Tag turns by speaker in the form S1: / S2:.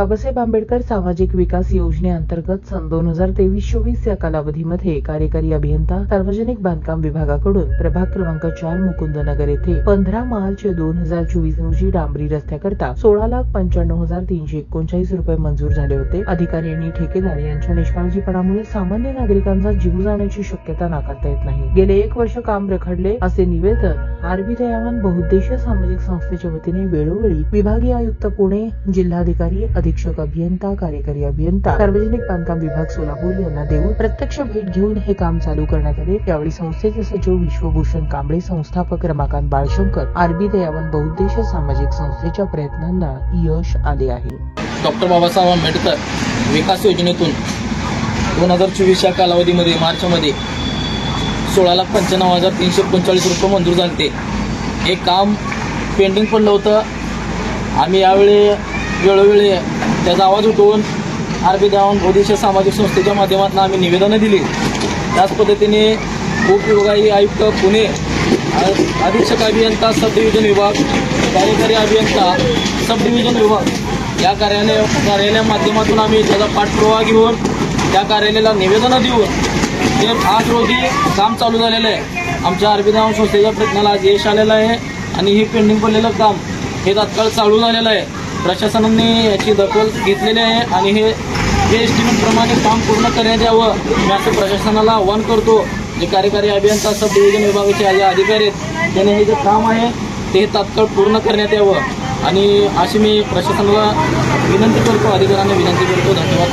S1: बाबासाहेब आंबेडकर सामाजिक विकास योजनेअंतर्गत सन 2023-24 या कालावधीमध्ये कार्यकारी अभियंता सार्वजनिक बांधकाम विभागाकडून प्रभाग क्रमांक 4 मुकुंदनगर येथे 15 मार्च 2024 रोजी डांबरी रस्त्याकरता 16,95,339 रुपये मंजूर झाले होते। अधिकारी आणि ठेकेदार यांच्या निष्काळजीपणामुळे सामान्य नागरिकांचा जीव जाण्याची शक्यता नाकारता येत नाही। गेले 1 वर्ष काम रखडले असे निवेदन आरबी दयावान बहुउद्देशीय सामाजिक संस्थेच्या वतीने वेळोवेळी विभागीय आयुक्त पुणे, जिल्हाधिकारी, अधीक्षक अभियंता, कार्यकारी अभियंता, सार्वजनिक बांधकाम विभाग सोलापूर यांना देऊन प्रत्यक्ष भेट घेऊन हे काम चालू करण्यात आले। यावेळी संस्थेचे सचिव विश्वभूषण कांबळे, संस्थापक रमाकांत बाळशंकर, आरबी दयावान बहुउद्देशीय सामाजिक संस्थेच्या प्रयत्नांना यश आले आहे।
S2: डॉक्टर बाबासाहेब आंबेडकर विकास योजनेतून 2024 या कालावधीमध्ये मार्चमध्ये 16,95,339 रुपये मंजूर झाले। हे काम पेंडिंग पडलं होतं। आम्ही यावेळी वेळोवेळी त्याचा आवाज उठवून आरबी दयावान बहुउद्देशीय सामाजिक संस्थेच्या माध्यमातून आम्ही निवेदनं दिली। त्याच पद्धतीने उपविभागीय आयुक्त पुणे, अधीक्षक अभियंता सब डिव्हिजन विभाग, कार्यकारी अभियंता सब डिव्हिजन विभाग या कार्यालया माध्यमातून आम्ही त्याचा पाठपुरावा घेऊन त्या कार्यालयाला निवेदनं देऊन ते 8 रोजी काम चालू झालेलं आहे। आमच्या आरबी दयावान संस्थेच्या प्रयत्नाला आज यश आलेलं आहे आणि हे पेंडिंग पडलेलं काम हे तात्काळ चालू झालेलं आहे। प्रशासनाने याची दखल घेतलेली आहे आणि हे एस्टिमेटप्रमाणे काम पूर्ण करण्यात यावं मी असं प्रशासनाला आव्हान करतो। जे कार्यकारी अभियंता सब डिव्हिजन विभागाचे जे अधिकारी आहेत त्यांनी हे जे काम आहे ते तात्काळ पूर्ण करण्यात यावं आणि अशी मी प्रशासनाला विनंती करतो, अधिकाऱ्यांना विनंती करतो। धन्यवाद।